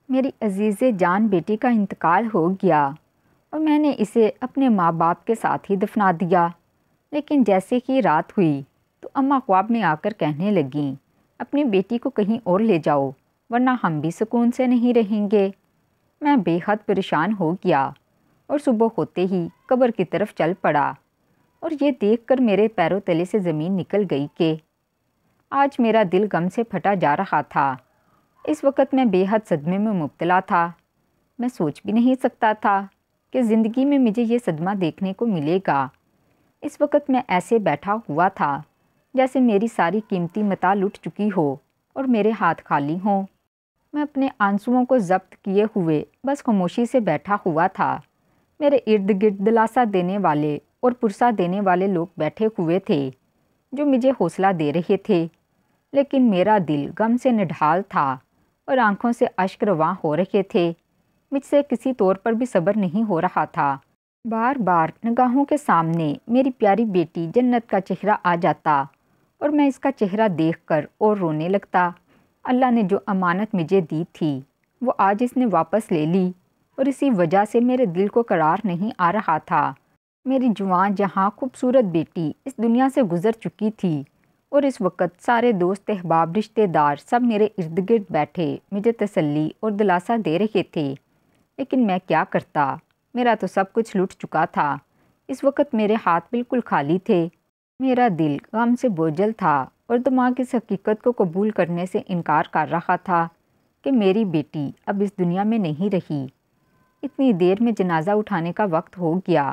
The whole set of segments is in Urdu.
میری عزیز جان بیٹی کا انتقال ہو گیا اور میں نے اسے اپنے ماں باپ کے ساتھ ہی دفنا دیا۔ لیکن جیسے ہی رات ہوئی تو اماں خواب میں آ کر کہنے لگیں، اپنی بیٹی کو کہیں اور لے جاؤ ورنہ ہم بھی سکون سے نہیں رہیں گے۔ میں بے حد پریشان ہو گیا اور صبح ہوتے ہی قبر کی طرف چل پڑا، اور یہ دیکھ کر میرے پیروں تلے سے زمین نکل گئی کہ آج میرا دل غم سے پھٹا جا رہا تھا۔ اس وقت میں بے حد صدمے میں مبتلا تھا۔ میں سوچ بھی نہیں سکتا تھا کہ زندگی میں مجھے یہ صدمہ دیکھنے کو ملے گا۔ اس وقت میں ایسے بیٹھا ہوا تھا جیسے میری ساری قیمتی متاع لٹ چکی ہو اور میرے ہاتھ خالی ہوں۔ میں اپنے آنسوؤں کو ضبط کیے ہوئے بس خاموشی سے بیٹھا ہوا تھا۔ میرے ارد گرد دلاسا دینے والے اور پرسہ دینے والے لوگ بیٹھے ہوئے تھے جو مجھے حوصلہ دے رہے تھے، لیکن میرا دل غم سے نڈھال تھا اور آنکھوں سے اشک رواں ہو رہے تھے۔ مجھ سے کسی طور پر بھی صبر نہیں ہو رہا تھا۔ بار بار نگاہوں کے سامنے میری پیاری بیٹی جنت کا چہرہ آ جاتا اور میں اس کا چہرہ دیکھ کر اور رونے لگتا۔ اللہ نے جو امانت مجھے دی تھی وہ آج اس نے واپس لے لی، اور اسی وجہ سے میرے دل کو قرار نہیں آ رہا تھا۔ میری جوان جہاں خوبصورت بیٹی اس دنیا سے گزر چکی تھی، اور اس وقت سارے دوست احباب رشتہ دار سب میرے ارد گرد بیٹھے مجھے تسلی اور دلاسا دے رہے تھے۔ لیکن میں کیا کرتا؟ میرا تو سب کچھ لٹ چکا تھا۔ اس وقت میرے ہاتھ بالکل خالی تھے۔ میرا دل غم سے بوجھل تھا اور دماغ اس حقیقت کو قبول کرنے سے انکار کر رہا تھا کہ میری بیٹی اب اس دنیا میں نہیں رہی۔ اتنی دیر میں جنازہ اٹھانے کا وقت ہو گیا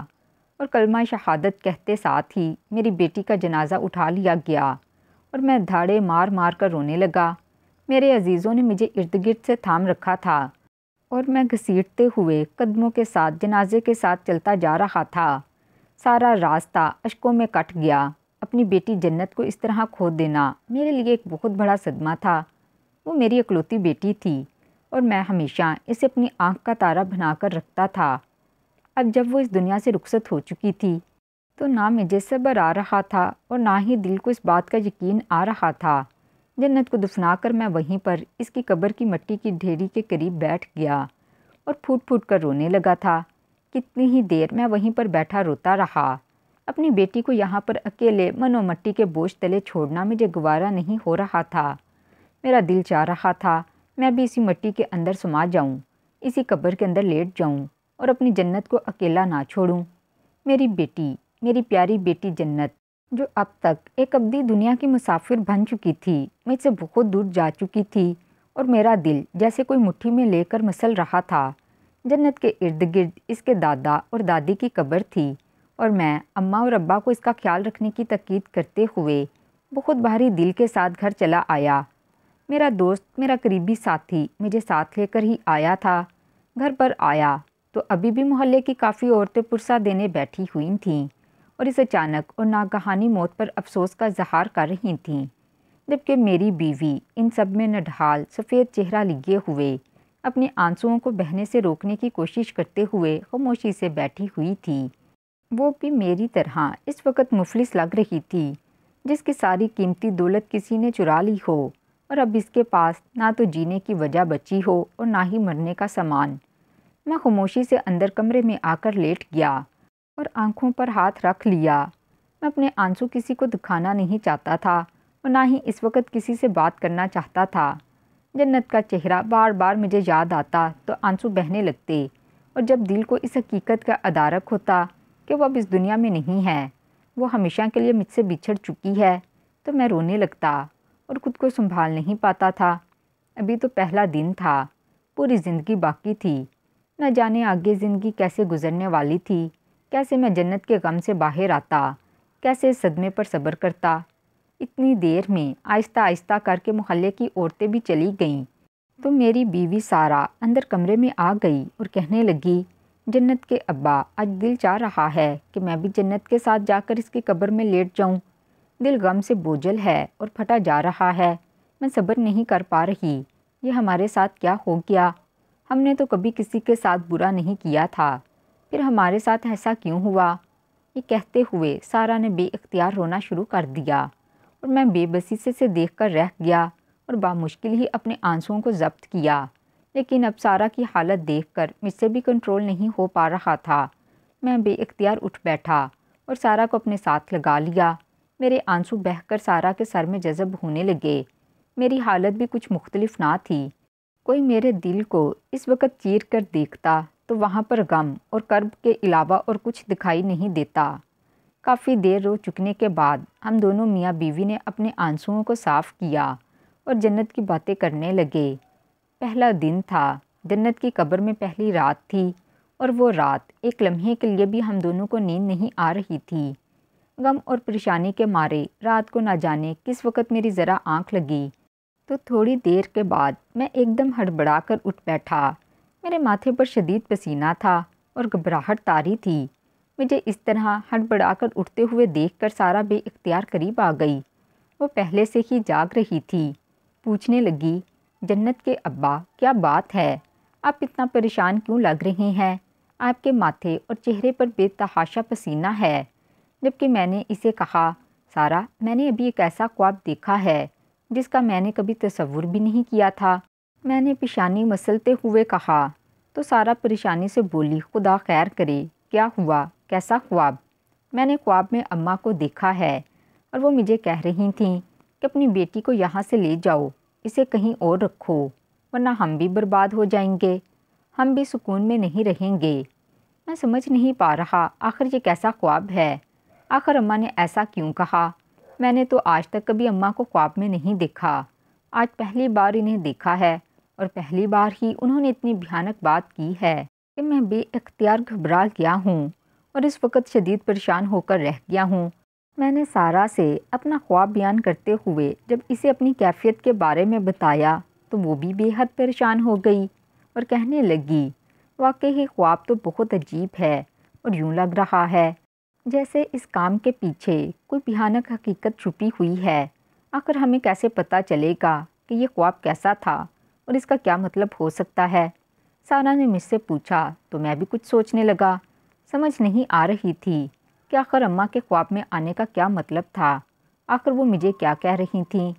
اور کلمہ شہادت کہتے ساتھ ہی میری بیٹی کا جنازہ اٹھا لیا گیا، اور میں دھاڑے مار مار کر رونے لگا۔ میرے عزیزوں نے مجھے ارد گرد سے تھام رکھا تھا اور میں گھسیٹتے ہوئے قدموں کے ساتھ جنازے کے ساتھ چلتا جا رہا تھا۔ سارا راستہ اشکوں میں کٹ گیا۔ اپنی بیٹی جنت کو اس طرح کھو دینا میرے لیے ایک بہت بڑا صدمہ تھا۔ وہ میری اکلوتی بیٹی تھی اور میں ہمیشہ اسے اپنی آنکھ کا تارا بنا کر رکھتا تھا۔ اب جب وہ اس دنیا سے رخصت ہو چکی تھی تو نہ مجھے صبر آ رہا تھا اور نہ ہی دل کو اس بات کا یقین آ رہا تھا۔ جنت کو دفنا کر میں وہیں پر اس کی قبر کی مٹی کی ڈھیری کے قریب بیٹھ گیا اور پھوٹ پھوٹ کر رونے لگا تھا۔ کتنی ہی دیر میں وہیں پر بیٹھا روتا رہا۔ اپنی بیٹی کو یہاں پر اکیلے من و مٹی کے بوجھ تلے چھوڑنا مجھے گوارا نہیں ہو رہا تھا۔ میرا دل چاہ رہا تھا میں بھی اسی مٹی کے اندر سما جاؤں، اسی قبر کے اندر لیٹ جاؤں اور اپنی جنت کو اکیلا نہ چھوڑوں۔ میری بیٹی، میری پیاری بیٹی جنت، جو اب تک ایک ابدی دنیا کی مسافر بن چکی تھی، مجھ سے بہت دور جا چکی تھی، اور میرا دل جیسے کوئی مٹھی میں لے کر مسل رہا تھا۔ جنت کے ارد گرد اس کے دادا اور دادی کی قبر تھی، اور میں اماں اور ابا کو اس کا خیال رکھنے کی تاکید کرتے ہوئے بہت بھاری دل کے ساتھ گھر چلا آیا۔ میرا دوست، میرا قریبی ساتھی مجھے ساتھ لے کر ہی آیا تھا۔ گھر پر آیا تو ابھی بھی محلے کی کافی عورتیں پرسہ دینے بیٹھی ہوئی تھیں اور اس اچانک اور ناگہانی موت پر افسوس کا اظہار کر رہی تھیں، جبکہ میری بیوی ان سب میں نڈھال سفید چہرہ لیے ہوئے اپنے آنسوؤں کو بہنے سے روکنے کی کوشش کرتے ہوئے خاموشی سے بیٹھی ہوئی تھی۔ وہ بھی میری طرح اس وقت مفلس لگ رہی تھی، جس کی ساری قیمتی دولت کسی نے چرا لی ہو اور اب اس کے پاس نہ تو جینے کی وجہ بچی ہو اور نہ ہی مرنے کا سامان۔ میں خاموشی سے اندر کمرے میں آ کر لیٹ گیا اور آنکھوں پر ہاتھ رکھ لیا۔ میں اپنے آنسو کسی کو دکھانا نہیں چاہتا تھا اور نہ ہی اس وقت کسی سے بات کرنا چاہتا تھا۔ جنت کا چہرہ بار بار مجھے یاد آتا تو آنسو بہنے لگتے، اور جب دل کو اس حقیقت کا ادراک ہوتا کہ وہ اب اس دنیا میں نہیں ہے، وہ ہمیشہ کے لیے مجھ سے بچھڑ چکی ہے، تو میں رونے لگتا اور خود کو سنبھال نہیں پاتا تھا۔ ابھی تو پہلا دن تھا، پوری زندگی باقی تھی۔ نہ جانے آگے زندگی کیسے گزرنے والی تھی، کیسے میں جنت کے غم سے باہر آتا، کیسے صدمے پر صبر کرتا۔ اتنی دیر میں آہستہ آہستہ کر کے محلے کی عورتیں بھی چلی گئیں تو میری بیوی سارا اندر کمرے میں آ گئی اور کہنے لگی، جنت کے ابا، آج دل چاہ رہا ہے کہ میں بھی جنت کے ساتھ جا کر اس کی قبر میں لیٹ جاؤں۔ دل غم سے بوجھل ہے اور پھٹا جا رہا ہے۔ میں صبر نہیں کر پا رہی۔ یہ ہمارے ساتھ کیا ہو گیا؟ ہم نے تو کبھی کسی کے ساتھ برا نہیں کیا تھا، پھر ہمارے ساتھ ایسا کیوں ہوا؟ یہ کہتے ہوئے سارا نے بے اختیار رونا شروع کر دیا، اور میں بے بسی سے دیکھ کر رہ گیا اور بامشکل ہی اپنے آنسوؤں کو ضبط کیا، لیکن اب سارا کی حالت دیکھ کر مجھ سے بھی کنٹرول نہیں ہو پا رہا تھا۔ میں بے اختیار اٹھ بیٹھا اور سارا کو اپنے ساتھ لگا لیا۔ میرے آنسو بہہ کر سارا کے سر میں جذب ہونے لگے۔ میری حالت بھی کچھ مختلف نہ تھی۔ کوئی میرے دل کو اس وقت چیر کر دیکھتا تو وہاں پر غم اور کرب کے علاوہ اور کچھ دکھائی نہیں دیتا۔ کافی دیر رو چکنے کے بعد ہم دونوں میاں بیوی نے اپنے آنسوؤں کو صاف کیا اور جنت کی باتیں کرنے لگے۔ پہلا دن تھا، جنت کی قبر میں پہلی رات تھی، اور وہ رات ایک لمحے کے لیے بھی ہم دونوں کو نیند نہیں آ رہی تھی۔ غم اور پریشانی کے مارے رات کو نہ جانے کس وقت میری ذرا آنکھ لگی تو تھوڑی دیر کے بعد میں ایک دم ہڑبڑا کر اٹھ بیٹھا۔ میرے ماتھے پر شدید پسینہ تھا اور گھبراہٹ طاری تھی۔ مجھے اس طرح ہڑبڑا کر اٹھتے ہوئے دیکھ کر سارا بے اختیار قریب آ گئی۔ وہ پہلے سے ہی جاگ رہی تھی۔ پوچھنے لگی، جنت کے ابا کیا بات ہے؟ آپ اتنا پریشان کیوں لگ رہے ہیں؟ آپ کے ماتھے اور چہرے پر بے تحاشا پسینہ ہے۔ جبکہ میں نے اسے کہا، سارا میں نے ابھی ایک ایسا خواب دیکھا ہے جس کا میں نے کبھی تصور بھی نہیں کیا تھا۔ میں نے پیشانی مسلتے ہوئے کہا تو سارا پریشانی سے بولی، خدا خیر کرے، کیا ہوا؟ کیسا خواب؟ میں نے خواب میں اماں کو دیکھا ہے اور وہ مجھے کہہ رہی تھیں کہ اپنی بیٹی کو یہاں سے لے جاؤ، اسے کہیں اور رکھو، ورنہ ہم بھی برباد ہو جائیں گے، ہم بھی سکون میں نہیں رہیں گے۔ میں سمجھ نہیں پا رہا آخر یہ کیسا خواب ہے؟ آخر اماں نے ایسا کیوں کہا؟ میں نے تو آج تک کبھی اماں کو خواب میں نہیں دیکھا، آج پہلی بار انہیں دیکھا ہے، اور پہلی بار ہی انہوں نے اتنی بھیانک بات کی ہے کہ میں بے اختیار گھبرا گیا ہوں اور اس وقت شدید پریشان ہو کر رہ گیا ہوں۔ میں نے سارا سے اپنا خواب بیان کرتے ہوئے جب اسے اپنی کیفیت کے بارے میں بتایا تو وہ بھی بے حد پریشان ہو گئی اور کہنے لگی، واقعی خواب تو بہت عجیب ہے اور یوں لگ رہا ہے جیسے اس کام کے پیچھے کوئی بھیانک حقیقت چھپی ہوئی ہے۔ آخر ہمیں کیسے پتہ چلے گا کہ یہ خواب کیسا تھا اور اس کا کیا مطلب ہو سکتا ہے؟ سارا نے مجھ سے پوچھا تو میں بھی کچھ سوچنے لگا۔ سمجھ نہیں آ رہی تھی کہ آخر اماں کے خواب میں آنے کا کیا مطلب تھا۔ آخر وہ مجھے کیا کہہ رہی تھیں،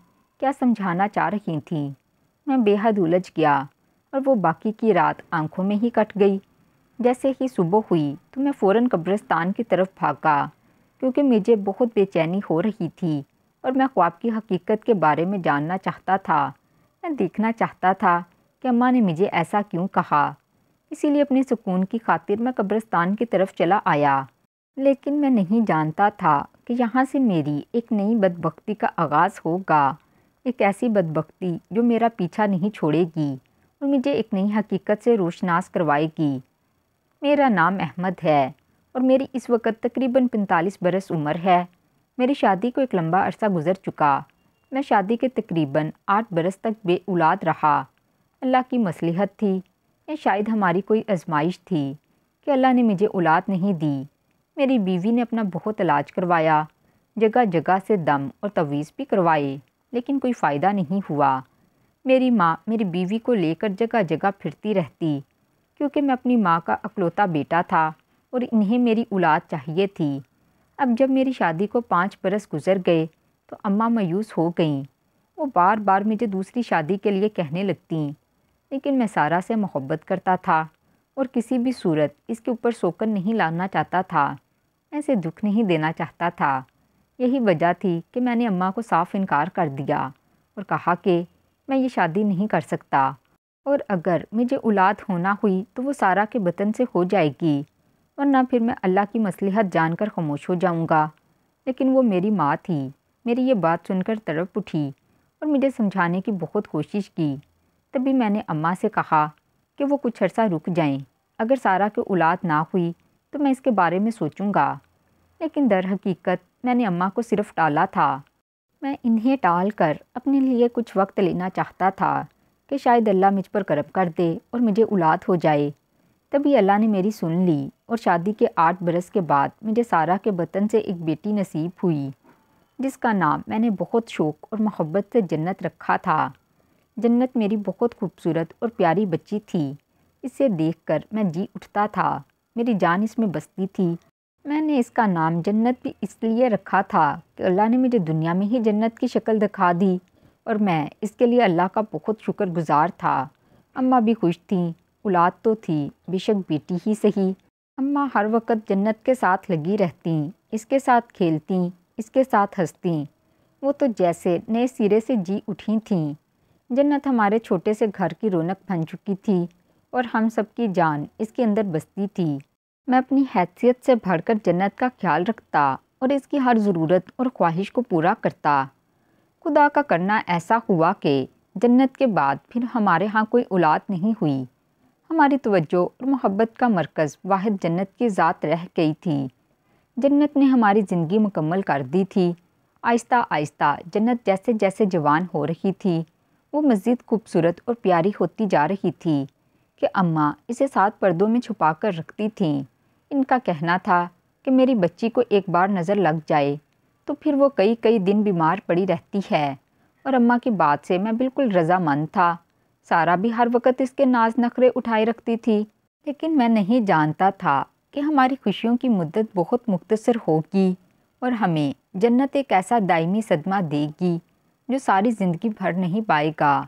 کیا سمجھانا چاہ رہی تھیں؟ میں بے حد الجھ گیا اور وہ باقی کی رات آنکھوں میں ہی کٹ گئی۔ جیسے ہی صبح ہوئی تو میں فوراً قبرستان کی طرف بھاگا، کیونکہ مجھے بہت بے چینی ہو رہی تھی اور میں خواب کی حقیقت کے بارے میں جاننا چاہتا تھا۔ میں دیکھنا چاہتا تھا کہ اماں نے مجھے ایسا کیوں کہا۔ اسی لیے اپنے سکون کی خاطر میں قبرستان کی طرف چلا آیا، لیکن میں نہیں جانتا تھا کہ یہاں سے میری ایک نئی بدبختی کا آغاز ہوگا، ایک ایسی بدبختی جو میرا پیچھا نہیں چھوڑے گی اور مجھے ایک نئی حقیقت سے روشناس کروائے گی۔ میرا نام احمد ہے اور میری اس وقت تقریباً 45 برس عمر ہے۔ میری شادی کو ایک لمبا عرصہ گزر چکا۔ میں شادی کے تقریباً 8 برس تک بے اولاد رہا۔ اللہ کی مصلحت تھی یا شاید ہماری کوئی آزمائش تھی کہ اللہ نے مجھے اولاد نہیں دی۔ میری بیوی نے اپنا بہت علاج کروایا، جگہ جگہ سے دم اور تویز بھی کروائے، لیکن کوئی فائدہ نہیں ہوا۔ میری ماں میری بیوی کو لے کر جگہ جگہ پھرتی رہتی، کیونکہ میں اپنی ماں کا اکلوتا بیٹا تھا اور انہیں میری اولاد چاہیے تھی۔ اب جب میری شادی کو 5 برس گزر گئے تو اماں مایوس ہو گئیں۔ وہ بار بار مجھے دوسری شادی کے لیے کہنے لگتیں، لیکن میں سارا سے محبت کرتا تھا اور کسی بھی صورت اس کے اوپر سوکن نہیں لانا چاہتا تھا، ایسے دکھ نہیں دینا چاہتا تھا۔ یہی وجہ تھی کہ میں نے اماں کو صاف انکار کر دیا اور کہا کہ میں یہ شادی نہیں کر سکتا، اور اگر مجھے اولاد ہونا ہوئی تو وہ سارا کے بطن سے ہو جائے گی، ورنہ پھر میں اللہ کی مصلحت جان کر خاموش ہو جاؤں گا۔ لیکن وہ میری ماں تھی۔ میری یہ بات سن کر تڑپ اٹھی اور مجھے سمجھانے کی بہت کوشش کی۔ تبھی میں نے اماں سے کہا کہ وہ کچھ عرصہ رک جائیں، اگر سارا کی اولاد نہ ہوئی تو میں اس کے بارے میں سوچوں گا۔ لیکن در حقیقت میں نے اماں کو صرف ٹالا تھا۔ میں انہیں ٹال کر اپنے لیے کچھ وقت لینا چاہتا تھا کہ شاید اللہ مجھ پر کرم کر دے اور مجھے اولاد ہو جائے۔ تبھی اللہ نے میری سن لی اور شادی کے 8 برس کے بعد مجھے سارا کے بطن سے ایک بیٹی نصیب ہوئی، جس کا نام میں نے بہت شوق اور محبت سے جنت رکھا تھا۔ جنت میری بہت خوبصورت اور پیاری بچی تھی۔ اسے دیکھ کر میں جی اٹھتا تھا، میری جان اس میں بستی تھی۔ میں نے اس کا نام جنت بھی اس لیے رکھا تھا کہ اللہ نے مجھے دنیا میں ہی جنت کی شکل دکھا دی اور میں اس کے لیے اللہ کا بہت شکر گزار تھا۔ اماں بھی خوش تھیں، اولاد تو تھی، بے شک بیٹی ہی صحیح۔ اماں ہر وقت جنت کے ساتھ لگی رہتیں، اس کے ساتھ کھیلتیں، اس کے ساتھ ہنستیں۔ وہ تو جیسے نئے سرے سے جی اٹھی تھیں۔ جنت ہمارے چھوٹے سے گھر کی رونق بن چکی تھی اور ہم سب کی جان اس کے اندر بستی تھی۔ میں اپنی حیثیت سے بڑھ کر جنت کا خیال رکھتا اور اس کی ہر ضرورت اور خواہش کو پورا کرتا۔ خدا کا کرنا ایسا ہوا کہ جنت کے بعد پھر ہمارے ہاں کوئی اولاد نہیں ہوئی۔ ہماری توجہ اور محبت کا مرکز واحد جنت کی ذات رہ گئی تھی۔ جنت نے ہماری زندگی مکمل کر دی تھی۔ آہستہ آہستہ جنت جیسے جیسے جوان ہو رہی تھی، وہ مزید خوبصورت اور پیاری ہوتی جا رہی تھی کہ اماں اسے 7 پردوں میں چھپا کر رکھتی تھیں۔ ان کا کہنا تھا کہ میری بچی کو ایک بار نظر لگ جائے تو پھر وہ کئی دن بیمار پڑی رہتی ہے، اور اماں کی بات سے میں بالکل رضامند تھا۔ سارا بھی ہر وقت اس کے ناز نخرے اٹھائے رکھتی تھی، لیکن میں نہیں جانتا تھا کہ ہماری خوشیوں کی مدت بہت مختصر ہوگی اور ہمیں جنت ایک ایسا دائمی صدمہ دے گی جو ساری زندگی بھر نہیں پائے گا۔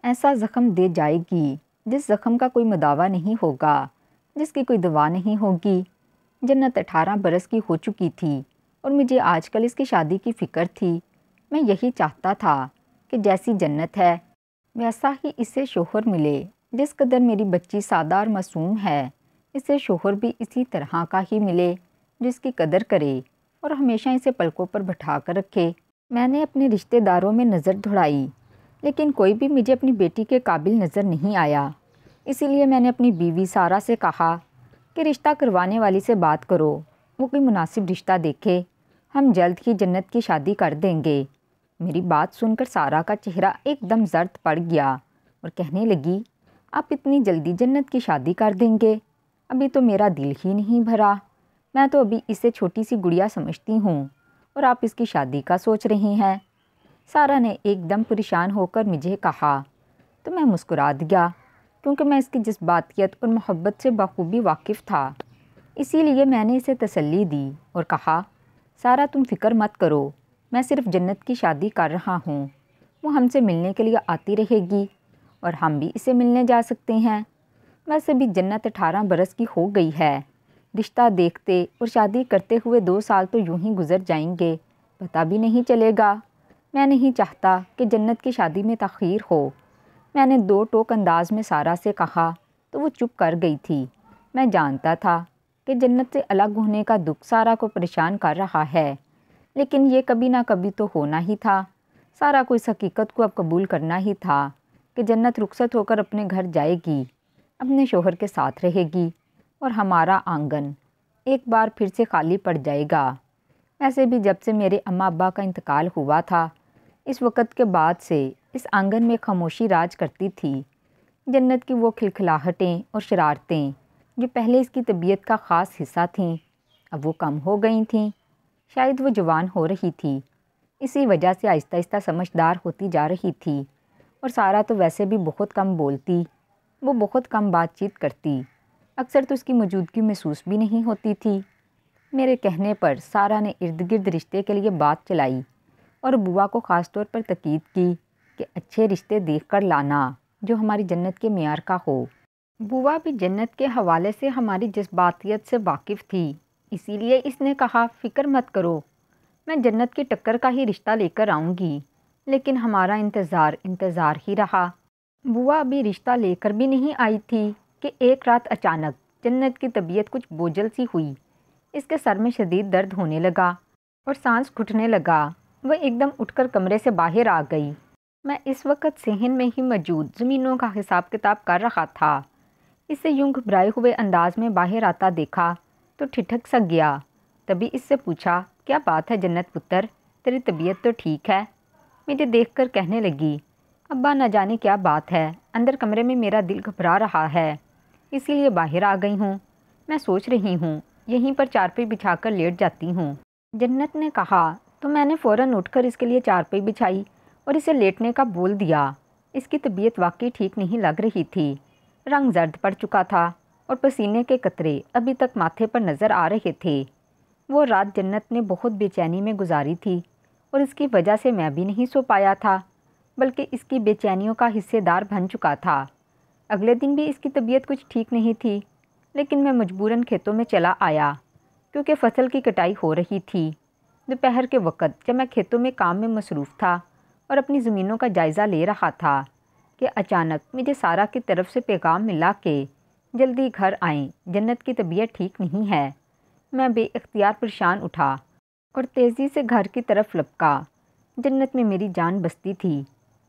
ایسا زخم دے جائے گی جس زخم کا کوئی مداوع نہیں ہوگا، جس کی کوئی دوا نہیں ہوگی۔ جنت 18 برس کی ہو چکی تھی اور مجھے آج کل اس کی شادی کی فکر تھی۔ میں یہی چاہتا تھا کہ جیسی جنت ہے ویسا ہی اسے شوہر ملے۔ جس قدر میری بچی سادہ اور معصوم ہے، اسے شوہر بھی اسی طرح کا ہی ملے جس کی قدر کرے اور ہمیشہ اسے پلکوں پر بٹھا کر رکھے۔ میں نے اپنے رشتہ داروں میں نظر دوڑائی، لیکن کوئی بھی مجھے اپنی بیٹی کے قابل نظر نہیں آیا۔ اسی لیے میں نے اپنی بیوی سارا سے کہا کہ رشتہ کروانے والی سے بات کرو، وہ کوئی مناسب رشتہ دیکھے، ہم جلد ہی جنت کی شادی کر دیں گے۔ میری بات سن کر سارا کا چہرہ ایک دم زرد پڑ گیا اور کہنے لگی، آپ اتنی جلدی جنت کی شادی کر دیں گے؟ ابھی تو میرا دل ہی نہیں بھرا، میں تو ابھی اسے چھوٹی سی گڑیا سمجھتی ہوں اور آپ اس کی شادی کا سوچ رہی ہیں۔ سارا نے ایک دم پریشان ہو کر مجھے کہا تو میں مسکرا دیا، کیونکہ میں اس کی جذباتیت اور محبت سے بخوبی واقف تھا۔ اسی لیے میں نے اسے تسلی دی اور کہا، سارا تم فکر مت کرو، میں صرف جنت کی شادی کر رہا ہوں، وہ ہم سے ملنے کے لیے آتی رہے گی اور ہم بھی اسے ملنے جا سکتے ہیں۔ ویسے بھی جنت 18 برس کی ہو گئی ہے، رشتہ دیکھتے اور شادی کرتے ہوئے 2 سال تو یوں ہی گزر جائیں گے، پتہ بھی نہیں چلے گا۔ میں نہیں چاہتا کہ جنت کی شادی میں تاخیر ہو۔ میں نے 2 ٹوک انداز میں سارا سے کہا تو وہ چپ کر گئی تھی۔ میں جانتا تھا کہ جنت سے الگ ہونے کا دکھ سارا کو پریشان کر رہا ہے، لیکن یہ کبھی نہ کبھی تو ہونا ہی تھا۔ سارا کو اس حقیقت کو اب قبول کرنا ہی تھا کہ جنت رخصت ہو کر اپنے گھر جائے گی، اپنے شوہر کے ساتھ رہے گی اور ہمارا آنگن ایک بار پھر سے خالی پڑ جائے گا۔ ویسے بھی جب سے میرے اماں ابا کا انتقال ہوا تھا، اس وقت کے بعد سے اس آنگن میں خاموشی راج کرتی تھی۔ جنت کی وہ کھلکھلاہٹیں اور شرارتیں جو پہلے اس کی طبیعت کا خاص حصہ تھیں، اب وہ کم ہو گئی تھیں۔ شاید وہ جوان ہو رہی تھی، اسی وجہ سے آہستہ آہستہ سمجھدار ہوتی جا رہی تھی، اور سارا تو ویسے بھی بہت کم بولتی، وہ بہت کم بات چیت کرتی، اکثر تو اس کی موجودگی محسوس بھی نہیں ہوتی تھی۔ میرے کہنے پر سارا نے ارد گرد رشتے کے لیے بات چلائی اور بوا کو خاص طور پر تاکید کی کہ اچھے رشتے دیکھ کر لانا جو ہماری جنت کے معیار کا ہو۔ بوا بھی جنت کے حوالے سے ہماری جذباتیت سے واقف تھی، اسی لیے اس نے کہا، فکر مت کرو، میں جنت کی ٹکر کا ہی رشتہ لے کر آؤں گی۔ لیکن ہمارا انتظار ہی رہا۔ بوا ابھی رشتہ لے کر بھی نہیں آئی تھی کہ ایک رات اچانک جنت کی طبیعت کچھ بوجھل سی ہوئی۔ اس کے سر میں شدید درد ہونے لگا اور سانس گھٹنے لگا۔ وہ ایک دم اٹھ کر کمرے سے باہر آ گئی۔ میں اس وقت صحن میں ہی موجود زمینوں کا حساب کتاب کر رہا تھا۔ اسے یوں گھبرائے ہوئے انداز میں باہر آتا دیکھا تو ٹھٹک سا گیا۔ تبھی اس سے پوچھا، کیا بات ہے جنت پتر، تیری طبیعت تو ٹھیک ہے؟ مجھے دیکھ کر کہنے لگی، ابا نہ جانے کیا بات ہے، اندر کمرے میں میرا دل گھبرا رہا ہے، اسی لیے باہر آ گئی ہوں۔ میں سوچ رہی ہوں یہیں پر چارپائی بچھا کر لیٹ جاتی ہوں۔ جنت نے کہا تو میں نے فوراً اٹھ کر اس کے لیے چارپائی بچھائی اور اسے لیٹنے کا بول دیا۔ اس کی طبیعت واقعی ٹھیک نہیں لگ رہی تھی، رنگ زرد پڑ چکا تھا اور پسینے کے قطرے ابھی تک ماتھے پر نظر آ رہے تھے۔ وہ رات جنت نے بہت بے چینی میں گزاری تھی اور اس کی وجہ سے میں بھی نہیں سو پایا تھا، بلکہ اس کی بے چینیوں کا حصے دار بن چکا تھا۔ اگلے دن بھی اس کی طبیعت کچھ ٹھیک نہیں تھی، لیکن میں مجبوراً کھیتوں میں چلا آیا کیونکہ فصل کی کٹائی ہو رہی تھی۔ دوپہر کے وقت جب میں کھیتوں میں کام میں مصروف تھا اور اپنی زمینوں کا جائزہ لے رہا تھا کہ اچانک مجھے سارا کی طرف سے پیغام ملا کہ جلدی گھر آئیں، جنت کی طبیعت ٹھیک نہیں ہے۔ میں بے اختیار پریشان اٹھا اور تیزی سے گھر کی طرف لپکا۔ جنت میں میری جان بستی تھی،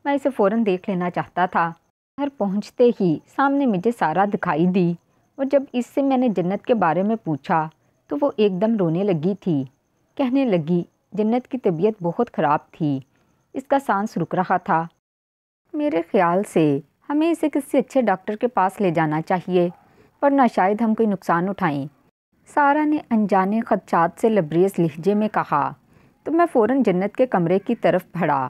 میں اسے فوراً دیکھ لینا چاہتا تھا۔ گھر پہنچتے ہی سامنے مجھے سارا دکھائی دی اور جب اس سے میں نے جنت کے بارے میں پوچھا تو وہ ایک دم رونے لگی تھی۔ کہنے لگی جنت کی طبیعت بہت خراب تھی، اس کا سانس رک رہا تھا۔ میرے خیال سے ہمیں اسے کسی اچھے ڈاکٹر کے پاس لے جانا چاہیے ورنہ شاید ہم کوئی نقصان اٹھائیں، سارا نے انجانے خدشات سے لبریز لہجے میں کہا تو میں فوراً جنت کے کمرے کی طرف بڑھا۔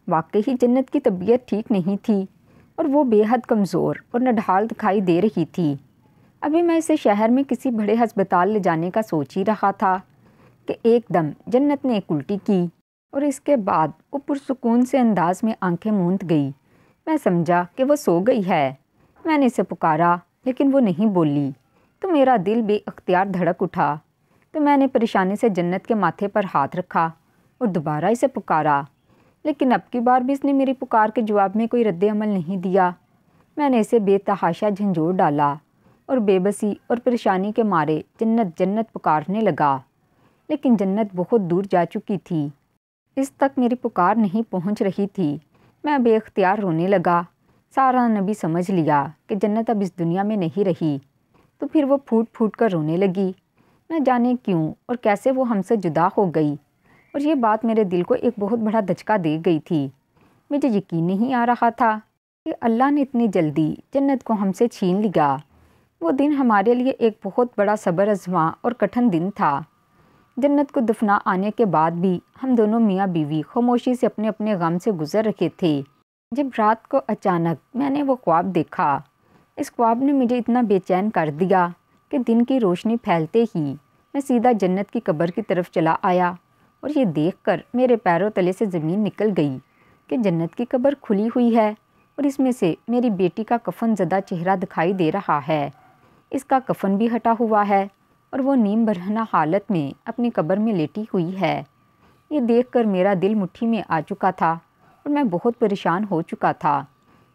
واقعی جنت کی طبیعت ٹھیک نہیں تھی اور وہ بے حد کمزور اور نڈھال دکھائی دے رہی تھی۔ ابھی میں اسے شہر میں کسی بڑے ہسپتال لے جانے کا سوچ ہی رہا تھا کہ ایک دم جنت نے ایک الٹی کی اور اس کے بعد وہ پرسکون سے انداز میں آنکھیں موند گئی۔ میں سمجھا کہ وہ سو گئی ہے۔ میں نے اسے پکارا لیکن وہ نہیں بولی تو میرا دل بے اختیار دھڑک اٹھا، تو میں نے پریشانی سے جنت کے ماتھے پر ہاتھ رکھا اور دوبارہ اسے پکارا، لیکن اب کی بار بھی اس نے میری پکار کے جواب میں کوئی رد عمل نہیں دیا۔ میں نے اسے بے تحاشا جھنجھوڑ ڈالا اور بے بسی اور پریشانی کے مارے جنت جنت پکارنے لگا، لیکن جنت بہت دور جا چکی تھی، اس تک میری پکار نہیں پہنچ رہی تھی۔ میں بے اختیار رونے لگا۔ سارا نے بھی سمجھ لیا کہ جنت اب اس دنیا میں نہیں رہی، تو پھر وہ پھوٹ پھوٹ کر رونے لگی۔ نہ جانے کیوں اور کیسے وہ ہم سے جدا ہو گئی، اور یہ بات میرے دل کو ایک بہت بڑا دھچکا دے گئی تھی۔ مجھے یقین نہیں آ رہا تھا کہ اللہ نے اتنی جلدی جنت کو ہم سے چھین لیا۔ وہ دن ہمارے لیے ایک بہت بڑا صبر آزما اور کٹھن دن تھا۔ جنت کو دفنا آنے کے بعد بھی ہم دونوں میاں بیوی خاموشی سے اپنے اپنے غم سے گزر رہے تھے، جب رات کو اچانک میں نے وہ خواب دیکھا۔ اس خواب نے مجھے اتنا بے چین کر دیا کہ دن کی روشنی پھیلتے ہی میں سیدھا جنت کی قبر کی طرف چلا آیا، اور یہ دیکھ کر میرے پیروں تلے سے زمین نکل گئی کہ جنت کی قبر کھلی ہوئی ہے اور اس میں سے میری بیٹی کا کفن زدہ چہرہ دکھائی دے رہا ہے۔ اس کا کفن بھی ہٹا ہوا ہے اور وہ نیم برہنہ حالت میں اپنی قبر میں لیٹی ہوئی ہے۔ یہ دیکھ کر میرا دل مٹھی میں آ چکا تھا اور میں بہت پریشان ہو چکا تھا۔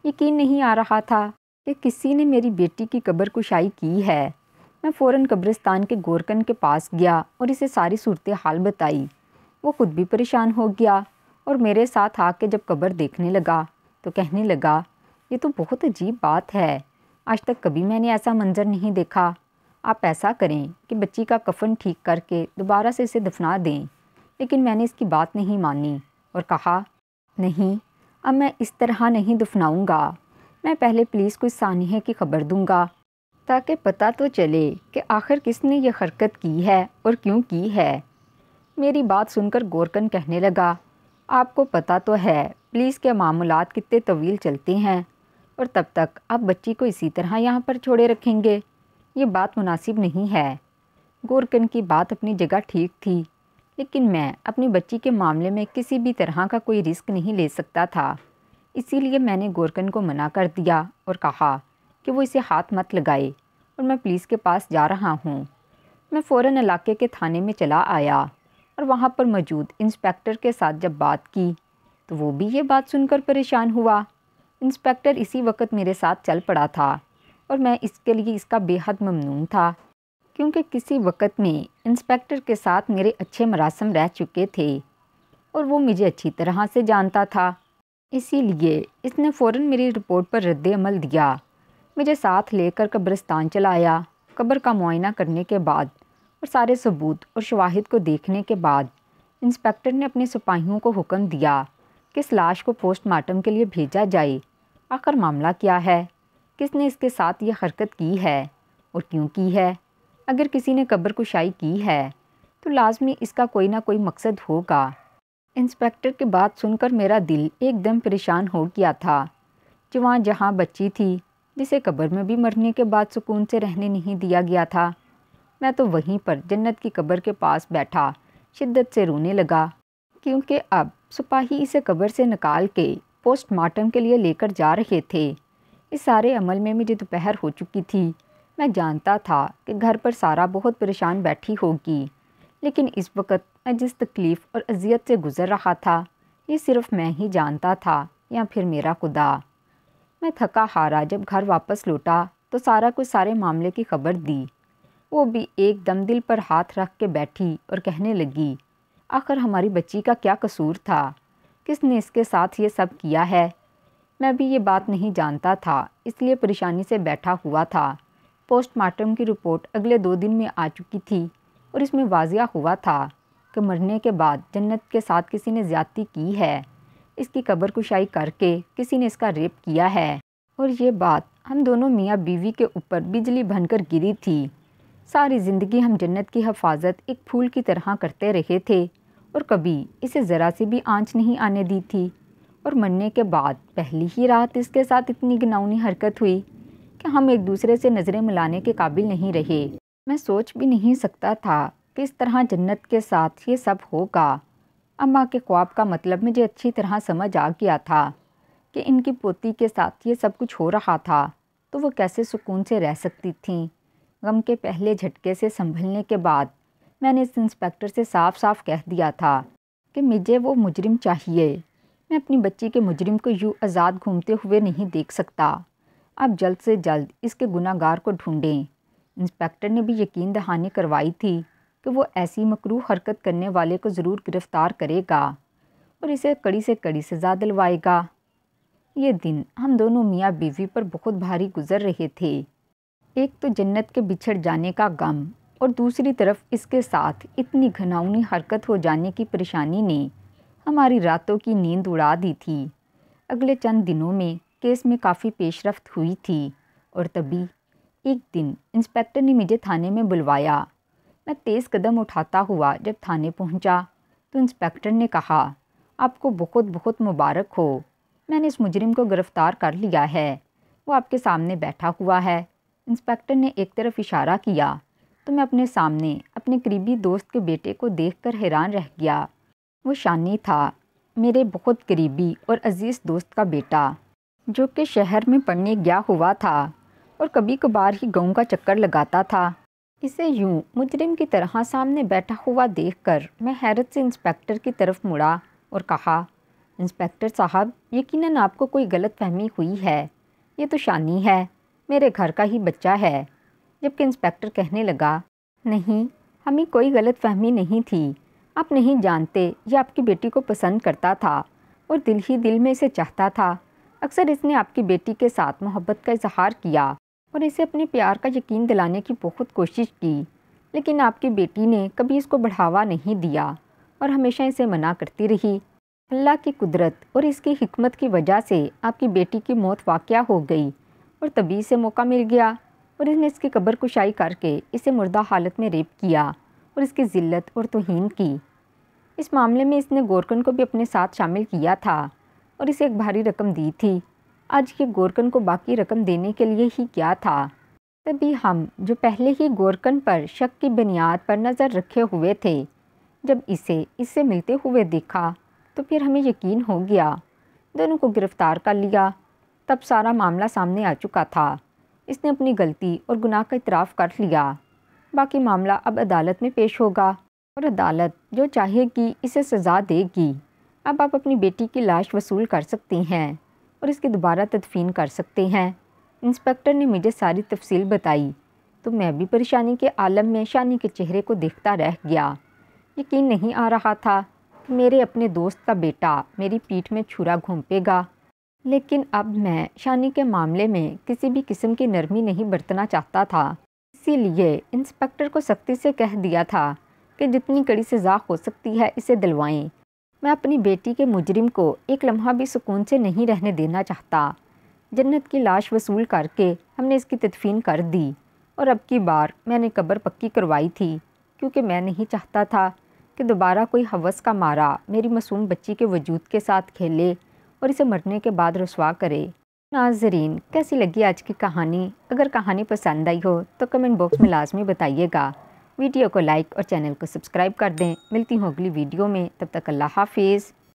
یقین نہیں آ رہا تھا کہ کسی نے میری بیٹی کی قبر کشائی کی ہے۔ میں فوراً قبرستان کے گورکن کے پاس گیا اور اسے ساری صورتحال بتائی۔ وہ خود بھی پریشان ہو گیا اور میرے ساتھ آ کے جب قبر دیکھنے لگا تو کہنے لگا، یہ تو بہت عجیب بات ہے، آج تک کبھی میں نے ایسا منظر نہیں دیکھا۔ آپ ایسا کریں کہ بچی کا کفن ٹھیک کر کے دوبارہ سے اسے دفنا دیں۔ لیکن میں نے اس کی بات نہیں مانی اور کہا، نہیں، اب میں اس طرح نہیں دفناؤں گا، میں پہلے پولیس کو اس سانحے کی خبر دوں گا تاکہ پتہ تو چلے کہ آخر کس نے یہ حرکت کی ہے اور کیوں کی ہے۔ میری بات سن کر گورکن کہنے لگا، آپ کو پتہ تو ہے پولیس کے معاملات کتنے طویل چلتے ہیں، اور تب تک آپ بچی کو اسی طرح یہاں پر چھوڑے رکھیں گے، یہ بات مناسب نہیں ہے۔ گورکن کی بات اپنی جگہ ٹھیک تھی، لیکن میں اپنی بچی کے معاملے میں کسی بھی طرح کا کوئی رسک نہیں لے سکتا تھا۔ اسی لیے میں نے گورکن کو منع کر دیا اور کہا کہ وہ اسے ہاتھ مت لگائے اور میں پولیس کے پاس جا رہا ہوں۔ میں فوراً علاقے کے تھانے میں چلا آیا اور وہاں پر موجود انسپکٹر کے ساتھ جب بات کی تو وہ بھی یہ بات سن کر پریشان ہوا۔ انسپکٹر اسی وقت میرے ساتھ چل پڑا تھا اور میں اس کے لیے اس کا بے حد ممنون تھا، کیونکہ کسی وقت میں انسپکٹر کے ساتھ میرے اچھے مراسم رہ چکے تھے اور وہ مجھے اچھی طرح سے جانتا تھا۔ اسی لیے اس نے فوراً میری رپورٹ پر رد عمل دیا، مجھے ساتھ لے کر قبرستان چلایا۔ قبر کا معائنہ کرنے کے بعد اور سارے ثبوت اور شواہد کو دیکھنے کے بعد انسپکٹر نے اپنے سپاہیوں کو حکم دیا کہ اس لاش کو پوسٹ مارٹم کے لیے بھیجا جائے۔ آخر معاملہ کیا ہے، کس نے اس کے ساتھ یہ حرکت کی ہے اور کیوں کی ہے؟ اگر کسی نے قبر کشائی کی ہے تو لازمی اس کا کوئی نہ کوئی مقصد ہوگا۔ انسپکٹر کی بات سن کر میرا دل ایک دم پریشان ہو گیا تھا۔ جہاں بچی تھی جسے قبر میں بھی مرنے کے بعد سکون سے رہنے نہیں دیا گیا تھا، میں تو وہیں پر جنت کی قبر کے پاس بیٹھا شدت سے رونے لگا، کیونکہ اب سپاہی اسے قبر سے نکال کے پوسٹ مارٹم کے لیے لے کر جا رہے تھے۔ اس سارے عمل میں مجھے دوپہر ہو چکی تھی۔ میں جانتا تھا کہ گھر پر سارا بہت پریشان بیٹھی ہوگی، لیکن اس وقت میں جس تکلیف اور اذیت سے گزر رہا تھا یہ صرف میں ہی جانتا تھا یا پھر میرا خدا۔ میں تھکا ہارا جب گھر واپس لوٹا تو سارا کو سارے معاملے کی خبر دی۔ وہ بھی ایک دم دل پر ہاتھ رکھ کے بیٹھی اور کہنے لگی، آخر ہماری بچی کا کیا قصور تھا؟ کس نے اس کے ساتھ یہ سب کیا ہے؟ میں بھی یہ بات نہیں جانتا تھا، اس لیے پریشانی سے بیٹھا ہوا تھا۔ پوسٹ مارٹم کی رپورٹ اگلے 2 دن میں آ چکی تھی اور اس میں واضح ہوا تھا کہ مرنے کے بعد جنت کے ساتھ کسی نے زیادتی کی ہے۔ اس کی قبر کشائی کر کے کسی نے اس کا ریپ کیا ہے، اور یہ بات ہم دونوں میاں بیوی کے اوپر بجلی بن کر گری تھی۔ ساری زندگی ہم جنت کی حفاظت ایک پھول کی طرح کرتے رہے تھے اور کبھی اسے ذرا سی بھی آنچ نہیں آنے دی تھی، اور مرنے کے بعد پہلی ہی رات اس کے ساتھ اتنی گھناؤنی حرکت ہوئی کہ ہم ایک دوسرے سے نظریں ملانے کے قابل نہیں رہے۔ میں سوچ بھی نہیں سکتا تھا کہ اس طرح جنت کے ساتھ یہ سب ہوگا۔ اماں کے خواب کا مطلب مجھے اچھی طرح سمجھ آ گیا تھا کہ ان کی پوتی کے ساتھ یہ سب کچھ ہو رہا تھا تو وہ کیسے سکون سے رہ سکتی تھیں۔ غم کے پہلے جھٹکے سے سنبھلنے کے بعد میں نے اس انسپیکٹر سے صاف صاف کہہ دیا تھا کہ مجھے وہ مجرم چاہیے۔ میں اپنی بچی کے مجرم کو یوں آزاد گھومتے ہوئے نہیں دیکھ سکتا۔ آپ جلد سے جلد اس کے گناہ گار کو ڈھونڈیں۔ انسپیکٹر نے بھی یقین دہانی کروائی تھی کہ وہ ایسی مکروہ حرکت کرنے والے کو ضرور گرفتار کرے گا اور اسے کڑی سے کڑی سزا دلوائے گا۔ یہ دن ہم دونوں میاں بیوی پر بہت بھاری گزر رہے تھے۔ ایک تو جنت کے بچھڑ جانے کا غم اور دوسری طرف اس کے ساتھ اتنی گھناؤنی حرکت ہو جانے کی پریشانی نے ہماری راتوں کی نیند اڑا دی تھی۔ اگلے چند دنوں میں کیس میں کافی پیش رفت ہوئی تھی اور تبھی ایک دن انسپیکٹر نے مجھے تھانے میں بلوایا۔ میں تیز قدم اٹھاتا ہوا جب تھانے پہنچا تو انسپیکٹر نے کہا، آپ کو بہت بہت مبارک ہو، میں نے اس مجرم کو گرفتار کر لیا ہے، وہ آپ کے سامنے بیٹھا ہوا ہے۔ انسپیکٹر نے ایک طرف اشارہ کیا تو میں اپنے سامنے اپنے قریبی دوست کے بیٹے کو دیکھ کر حیران رہ گیا۔ وہ شانی تھا، میرے بہت قریبی اور عزیز دوست کا بیٹا، جو کہ شہر میں پڑھنے گیا ہوا تھا اور کبھی کبھار ہی گاؤں کا چکر لگاتا تھا۔ اسے یوں مجرم کی طرح سامنے بیٹھا ہوا دیکھ کر میں حیرت سے انسپیکٹر کی طرف مڑا اور کہا، انسپیکٹر صاحب، یقیناً آپ کو کوئی غلط فہمی ہوئی ہے، یہ تو شانی ہے، میرے گھر کا ہی بچہ ہے۔ جبکہ انسپیکٹر کہنے لگا، نہیں، ہمیں کوئی غلط فہمی نہیں تھی، آپ نہیں جانتے یہ آپ کی بیٹی کو پسند کرتا تھا اور دل ہی دل میں اسے چاہتا تھا۔ اکثر اس نے آپ کی بیٹی کے ساتھ محبت کا اظہار کیا اور اسے اپنے پیار کا یقین دلانے کی بہت کوشش کی، لیکن آپ کی بیٹی نے کبھی اس کو بڑھاوا نہیں دیا اور ہمیشہ اسے منع کرتی رہی۔ اللہ کی قدرت اور اس کی حکمت کی وجہ سے آپ کی بیٹی کی موت واقعہ ہو گئی اور تبھی اسے موقع مل گیا اور اس نے اس کی قبر کشائی کر کے اسے مردہ حالت میں ریپ کیا اور اس کی ذلت اور توہین کی۔ اس معاملے میں اس نے گورکن کو بھی اپنے ساتھ شامل کیا تھا اور اسے ایک بھاری رقم دی تھی۔ آج یہ گورکن کو باقی رقم دینے کے لیے ہی کیا تھا۔ تبھی ہم جو پہلے ہی گورکن پر شک کی بنیاد پر نظر رکھے ہوئے تھے، جب اسے اس سے ملتے ہوئے دیکھا تو پھر ہمیں یقین ہو گیا، دونوں کو گرفتار کر لیا۔ تب سارا معاملہ سامنے آ چکا تھا، اس نے اپنی غلطی اور گناہ کا اعتراف کر لیا۔ باقی معاملہ اب عدالت میں پیش ہوگا اور عدالت جو چاہے گی اسے سزا دے گی۔ اب آپ اپنی بیٹی کی لاش وصول کر سکتی ہیں اور اس کی دوبارہ تدفین کر سکتے ہیں۔ انسپیکٹر نے مجھے ساری تفصیل بتائی تو میں بھی پریشانی کے عالم میں شانی کے چہرے کو دیکھتا رہ گیا۔ یقین نہیں آ رہا تھا کہ میرے اپنے دوست کا بیٹا میری پیٹھ میں چھرا گھونپے گا، لیکن اب میں شانی کے معاملے میں کسی بھی قسم کی نرمی نہیں برتنا چاہتا تھا۔ اسی لیے انسپیکٹر کو سختی سے کہہ دیا تھا کہ جتنی کڑی سزا ہو سکتی ہے اسے دلوائیں۔ میں اپنی بیٹی کے مجرم کو ایک لمحہ بھی سکون سے نہیں رہنے دینا چاہتا۔ جنت کی لاش وصول کر کے ہم نے اس کی تدفین کر دی اور اب کی بار میں نے قبر پکی کروائی تھی، کیونکہ میں نہیں چاہتا تھا کہ دوبارہ کوئی ہوس کا مارا میری معصوم بچی کے وجود کے ساتھ کھیلے اور اسے مرنے کے بعد رسوا کرے۔ ناظرین، کیسی لگی آج کی کہانی؟ اگر کہانی پسند آئی ہو تو کمنٹ باکس میں لازمی بتائیے گا۔ ویڈیو کو لائک اور چینل کو سبسکرائب کر دیں۔ ملتی ہوں اگلی ویڈیو میں، تب تک اللہ حافظ۔